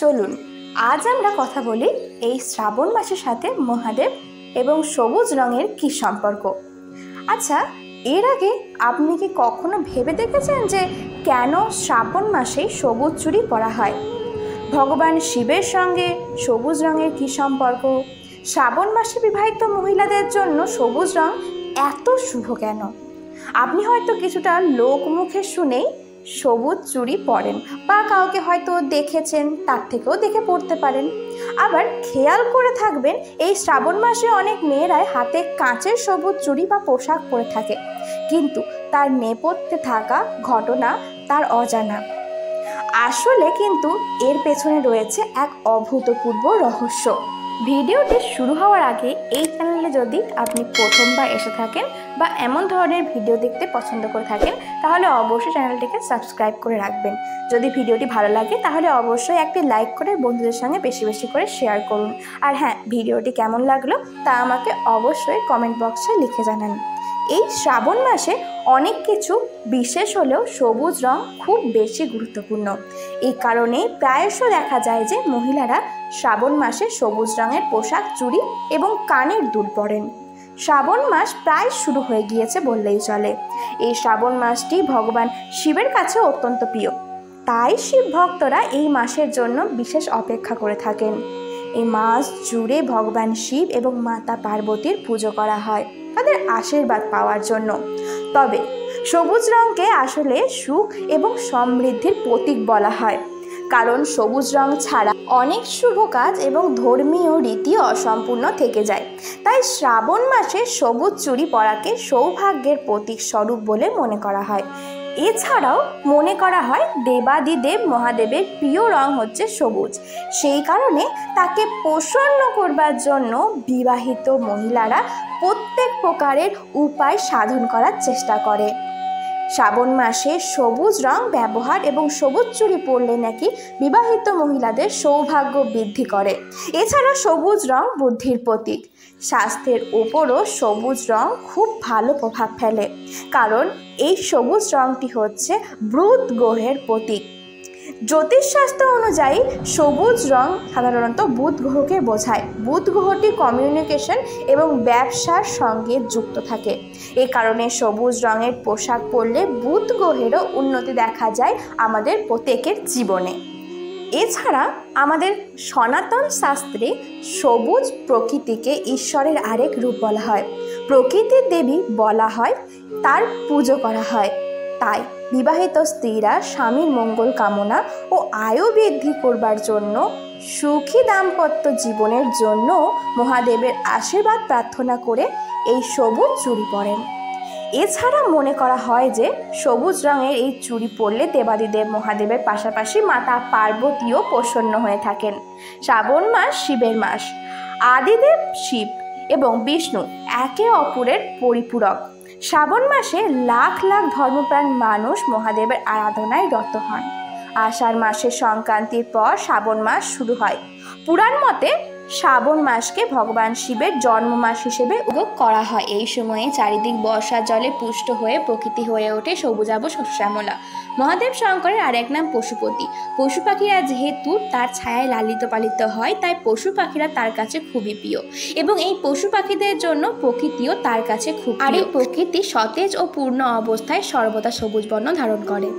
চলুন আজ আমরা কথা বলি এই শ্রাবণ মাসের সাথে মহাদেব এবং সবুজ রঙের কি সম্পর্ক। আচ্ছা, এর আগে আপনি কি কখনো ভেবে দেখেছেন যে কেন শ্রাবণ মাসে সবুজ চুড়ি পরা হয়? ভগবান শিবের সঙ্গে সবুজ রঙের কি সম্পর্ক? শ্রাবণ মাসে বিবাহিত মহিলাদের জন্য সবুজ রং এত শুভ কেন? আপনি হয়তো কিছুটা লোকমুখে শুনেই সবুজ চুড়ি পরেন বা কাউকে হয়তো দেখেছেন, তার থেকেও দেখে পড়তে পারেন। আবার খেয়াল করে থাকবেন এই শ্রাবণ মাসে অনেক মেয়েরাই হাতে কাঁচের সবুজ চুড়ি বা পোশাক পরে থাকে, কিন্তু তার নেপথ্যে থাকা ঘটনা তার অজানা। আসলে কিন্তু এর পেছনে রয়েছে এক অভূতপূর্ব রহস্য। ভিডিওটি শুরু হওয়ার আগে এই চ্যানেলে যদি আপনি প্রথমবার এসে থাকেন বা এমন ধরনের ভিডিও দেখতে পছন্দ করে থাকেন, তাহলে অবশ্যই চ্যানেলটিকে সাবস্ক্রাইব করে রাখবেন। যদি ভিডিওটি ভালো লাগে তাহলে অবশ্যই একটি লাইক করে বন্ধুদের সঙ্গে বেশি বেশি করে শেয়ার করুন। আর হ্যাঁ, ভিডিওটি কেমন লাগলো তা আমাকে অবশ্যই কমেন্ট বক্সে লিখে জানান। এই শ্রাবণ মাসে অনেক কিছু বিশেষ হলেও সবুজ রং খুব বেশি গুরুত্বপূর্ণ। এই কারণে প্রায়শ দেখা যায় যে মহিলারা শ্রাবণ মাসে সবুজ রঙের পোশাক, চুড়ি এবং কানের দুল পরেন। শ্রাবণ মাস প্রায় শুরু হয়ে গিয়েছে বললেই চলে। এই শ্রাবণ মাসটি ভগবান শিবের কাছে অত্যন্ত প্রিয়, তাই শিব ভক্তরা এই মাসের জন্য বিশেষ অপেক্ষা করে থাকেন। এই মাস জুড়ে ভগবান শিব এবং মাতা পার্বতীর পুজো করা হয় তাদের আশীর্বাদ পাওয়ার জন্য। তবে সবুজ রঙকে আসলে সুখ এবং সমৃদ্ধির প্রতীক বলা হয়, কারণ সবুজ রং ছাড়া অনেক শুভ কাজ এবং ধর্মীয় রীতি অসম্পূর্ণ থেকে যায়। তাই শ্রাবণ মাসে সবুজ চুড়ি পরাকে সৌভাগ্যের প্রতীক স্বরূপ বলে মনে করা হয়। এছাড়াও মনে করা হয় দেবাদিদেব মহাদেবের প্রিয় রং হচ্ছে সবুজ, সেই কারণে তাকে প্রসন্ন করবার জন্য বিবাহিত মহিলারা প্রত্যেক প্রকারের উপায় সাধন করার চেষ্টা করে। শ্রাবণ মাসে সবুজ রং ব্যবহার এবং সবুজ চুড়ি পরলে নাকি বিবাহিত মহিলাদের সৌভাগ্য বৃদ্ধি করে। এছাড়া সবুজ রং বুদ্ধির প্রতীক। স্বাস্থ্যের ওপরও সবুজ রং খুব ভালো প্রভাব ফেলে, কারণ এই সবুজ রংটি হচ্ছে বুধ গ্রহের প্রতীক। জ্যোতিষশাস্ত্র অনুযায়ী সবুজ রং সাধারণত বুধ গ্রহকে বোঝায়। বুধ গ্রহটি কমিউনিকেশন এবং ব্যবসার সঙ্গে যুক্ত থাকে। এই কারণে সবুজ রঙের পোশাক পরলে বুধ গ্রহেরও উন্নতি দেখা যায় আমাদের প্রত্যেকের জীবনে। এছাড়া আমাদের সনাতন শাস্ত্রে সবুজ প্রকৃতিকে ঈশ্বরের আরেক রূপ বলা হয়। প্রকৃতির দেবী বলা হয়, তার পুজো করা হয়। তাই বিবাহিত স্ত্রীরা স্বামীর মঙ্গল কামনা ও আয়ু বৃদ্ধি করবার জন্য, সুখী দাম্পত্য জীবনের জন্য মহাদেবের আশীর্বাদ প্রার্থনা করে এই সবুজ চুড়ি পরেন। এছাড়া মনে করা হয় যে সবুজ রঙের এই চুড়ি পরলে দেবাদিদেব মহাদেবের পাশাপাশি মাতা পার্বতীও প্রসন্ন হয়ে থাকেন। শ্রাবণ মাস শিবের মাস। আদিদেব শিব এবং বিষ্ণু একে অপরের পরিপূরক। শ্রাবণ মাসে লাখ লাখ ধর্মপ্রাণ মানুষ মহাদেবের আরাধনায় রত হন। আষাঢ় মাসের সংক্রান্তির পর শ্রাবণ মাস শুরু হয়। পুরাণ মতে শ্রাবণ মাসকে ভগবান শিবের জন্ম মাস হিসেবে উপভোগ করা হয়। এই সময়ে চারিদিক বর্ষার জলে পুষ্ট হয়ে প্রকৃতি হয়ে ওঠে সবুজাভ শস্যশ্যামলা। মহাদেব শঙ্করের আরেক নাম পশুপতি। পশু পাখিরা যেহেতু তার ছায়ায় লালিত পালিত হয়, তাই পশু পাখিরা তার কাছে খুবই প্রিয় এবং এই পশু পাখিদের জন্য প্রকৃতিও তার কাছে খুব প্রিয়। আর এই প্রকৃতি সতেজ ও পূর্ণ অবস্থায় সর্বদা সবুজ বর্ণ ধারণ করে।